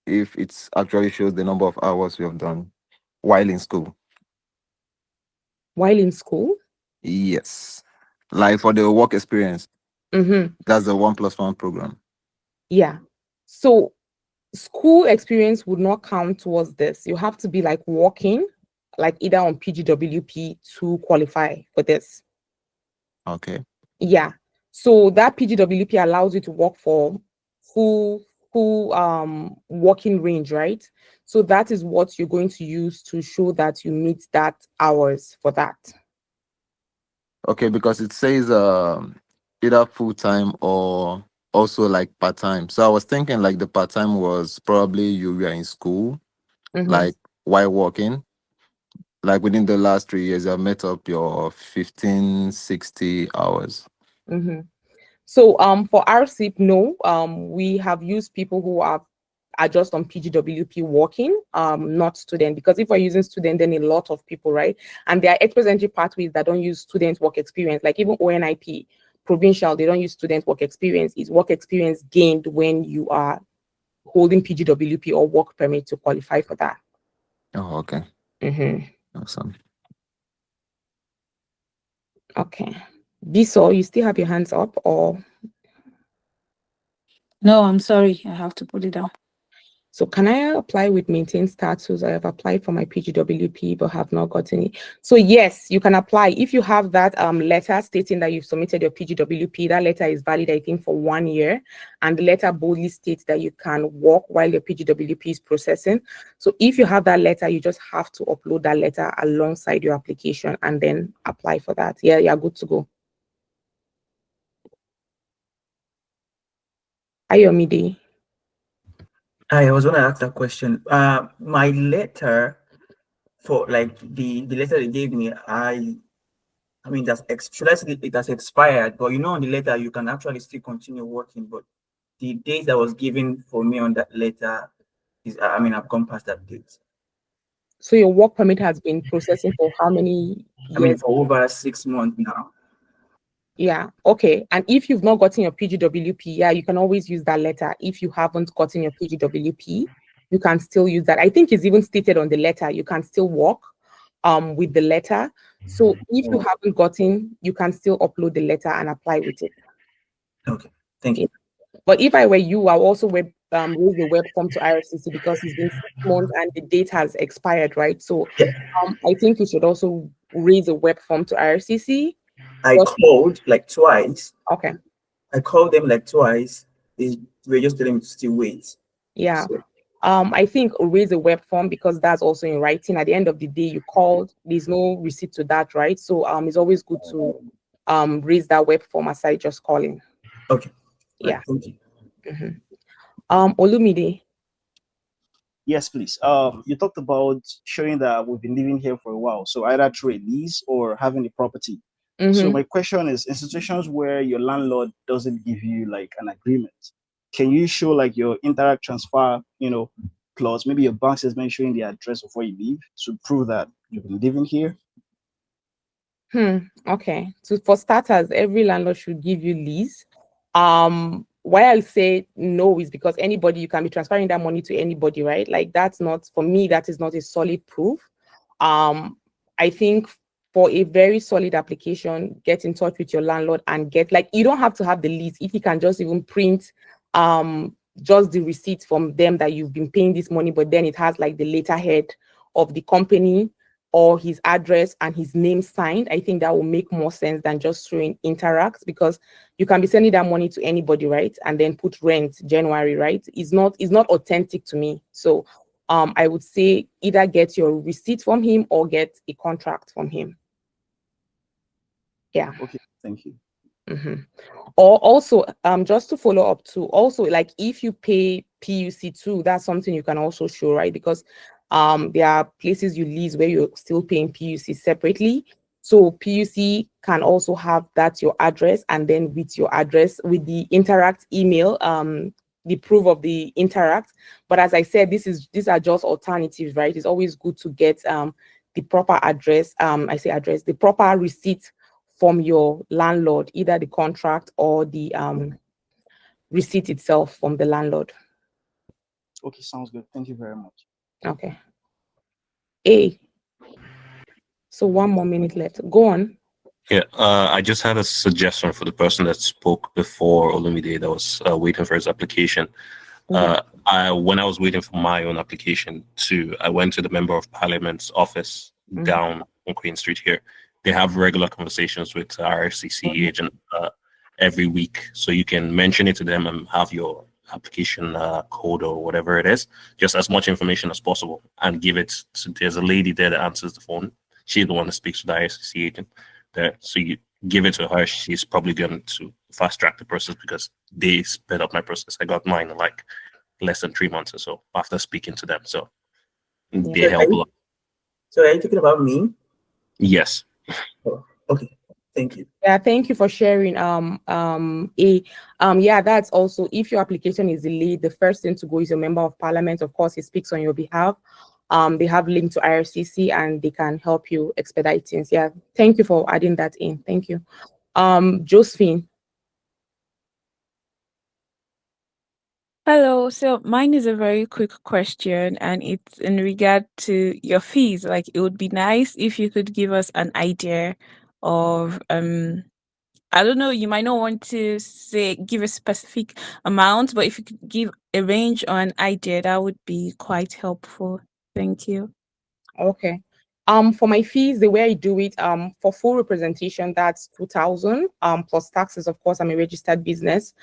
if it's actually shows the number of hours we have done while in school? While in school? Yes. Like for the work experience. That's the 1+1 program. Yeah. So school experience would not count towards this. You have to be like working, like either on PGWP to qualify for this. Okay. Yeah. So that PGWP allows you to work for full working range, right? So that is what you're going to use to show that you meet that hours for that. Okay, because it says either full-time or also like part-time. So I was thinking like the part-time was probably you were in school, like while working. Like within the last 3 years, I've met up your 1560 hours. So for RCIP, no, we have used people who are just on PGWP working, not student, because if we're using student, then a lot of people, right? And there are express entry pathways that don't use student work experience, like even ONIP, provincial, they don't use student work experience. It's work experience gained when you are holding PGWP or work permit to qualify for that. Oh, okay. Awesome. Okay. Biso, you still have your hands up, or? No, I'm sorry. I have to put it down. So can I apply with maintained status? I have applied for my PGWP but have not gotten it. So yes, you can apply. If you have that letter stating that you've submitted your PGWP, that letter is valid, I think, for 1 year. And the letter boldly states that you can work while your PGWP is processing. So if you have that letter, you just have to upload that letter alongside your application and then apply for that. Yeah, you're good to go. Ayomide. I was going to ask that question. My letter for like the letter they gave me, I mean should I say it has expired? But on the letter you can actually still continue working. But the date that was given for me on that letter is, I've gone past that date. So your work permit has been processing for how many years? For over 6 months now. Yeah, okay. And if you've not gotten your PGWP, yeah, you can always use that letter. If you haven't gotten your PGWP, you can still use that. I think it's even stated on the letter, you can still work with the letter. So if you haven't gotten, you can still upload the letter and apply with it. Okay, thank you. But if I were you, I'll also raise the web form to IRCC because it's been 6 months and the date has expired, right? So I think you should also raise a web form to IRCC. I called like twice. Okay. I called them like twice. They were just telling me to still wait. Yeah. So, I think raise a web form because that's also in writing. At the end of the day, you called. There's no receipt to that, right? So it's always good to raise that web form aside just calling. Okay. Yeah. Right, thank you. Olumide. Yes, please. You talked about showing that we've been living here for a while, so either through a lease or having a property. So my question is, in situations where your landlord doesn't give you like an agreement, can you show like your interact transfer, clause, maybe your bank statement showing the address before you leave to prove that you've been living here? Okay. So for starters, every landlord should give you lease. Why I say no is because anybody, you can be transferring that money to anybody, right? Like that's not, for me, that is not a solid proof. I think for a very solid application, get in touch with your landlord and get, like, you don't have to have the lease. If you can just even print just the receipt from them that you've been paying this money, but then it has like the letterhead of the company or his address and his name signed, I think that will make more sense than just showing Interact, because you can be sending that money to anybody, right? And then put rent January, right? It's not authentic to me. So I would say either get your receipt from him or get a contract from him. Yeah. Okay, thank you. Or also, just to follow up too, also, like if you pay PUC too, that's something you can also show, right? Because there are places you lease where you're still paying PUC separately. So PUC can also have that your address, and then with your address, with the Interact email, the proof of the Interact. But as I said, these are just alternatives, right? It's always good to get the proper address. The proper receipt from your landlord, either the contract or the receipt itself from the landlord. Okay, sounds good. Thank you very much. Okay. So 1 more minute left. Go on. Yeah, I just had a suggestion for the person that spoke before Olumide that was waiting for his application. When I was waiting for my own application too, I went to the Member of Parliament's office down on Queen Street here. They have regular conversations with RCIP agent every week. So you can mention it to them and have your application code or whatever it is, just as much information as possible, and give it to, there's a lady there that answers the phone. She's the one that speaks to the IRCC agent there. So you give it to her. She's probably going to fast track the process because they sped up my process. I got mine in like less than 3 months or so after speaking to them. So they help a lot. So are you talking about me? Yes. Oh, okay. Thank you. Yeah, thank you for sharing. Yeah, that's also, if your application is delayed, the first thing to go is your Member of Parliament. Of course, he speaks on your behalf. They have link to IRCC and they can help you expedite things. Yeah, thank you for adding that in. Thank you. Josephine. Hello, so mine is a very quick question and it's in regard to your fees. Like, it would be nice if you could give us an idea of I don't know, you might not want to give a specific amount, but if you could give a range or an idea, that would be quite helpful. Thank you. Okay. For my fees, the way I do it, for full representation, that's 2,000, plus taxes. Of course, I'm a registered business.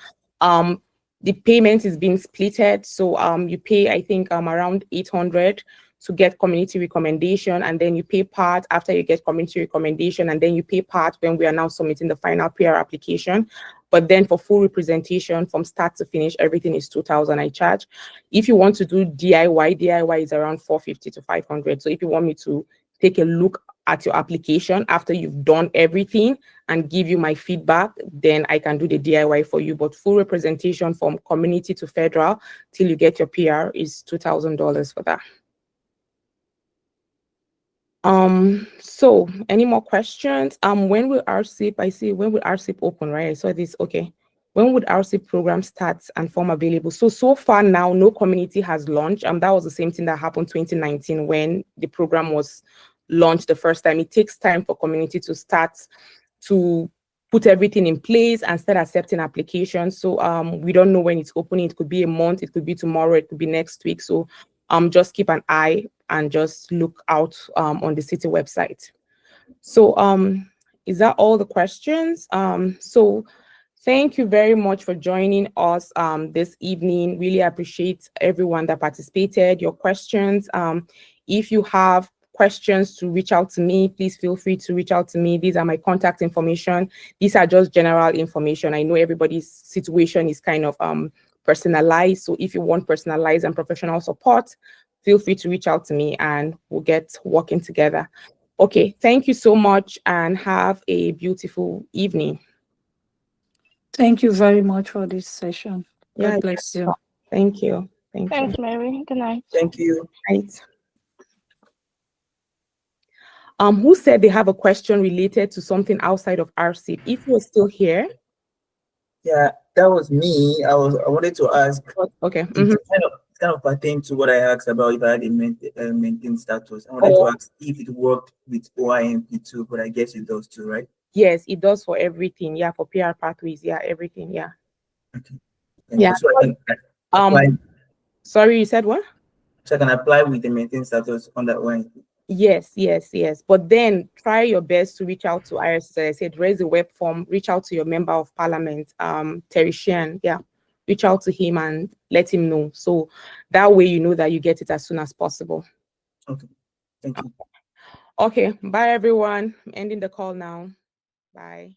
The payment is being splitted. So you pay, I think, around 800 to get community recommendation, and then you pay part after you get community recommendation, and then you pay part when we are now submitting the final PR application. But then for full representation from start to finish, everything is 2,000 I charge. If you want to do DIY is around 450 to 500. So if you want me to take a look at your application after you've done everything and give you my feedback, then I can do the DIY for you. But full representation from community to federal till you get your PR is $2,000 for that. So any more questions? When will RCIP, I see, when will RCIP open, right? I saw this, okay. When would RCIP program start and form available? So far now, no community has launched. That was the same thing that happened 2019 when the program was launched the first time. It takes time for community to start to put everything in place and start accepting applications. So we don't know when it's opening. It could be a month, it could be tomorrow, it could be next week. So just keep an eye and just look out on the city website. So is that all the questions? So thank you very much for joining us this evening. Really appreciate everyone that participated, your questions. If you have questions to reach out to me, please feel free to reach out to me. These are my contact information. These are just general information. I know everybody's situation is kind of personalized. So if you want personalized and professional support, feel free to reach out to me and we'll get working together. Okay, thank you so much and have a beautiful evening. Thank you very much for this session. God bless you. Thank you. Thanks, Mary. Good night. Thank you. Right. Who said they have a question related to something outside of RCIP? If you're still here. Yeah, that was me. I wanted to ask. Okay. It's kind of pertain to what I asked about if I had a maintained status. I wanted to ask if it worked with OIMP too, but I guess it does too, right? Yes, it does for everything. Yeah, for PR pathways. Yeah, everything. Yeah. Okay. Yeah. So I can apply. Sorry, you said what? So I can apply with the maintained status on that OIMP. Yes. But then try your best to reach out to IRCC. I said, raise a web form, reach out to your member of parliament, Terry Sheehan. Yeah. Reach out to him and let him know. So that way you know that you get it as soon as possible. Okay. Thank you. Okay. Bye, everyone. I'm ending the call now. Bye.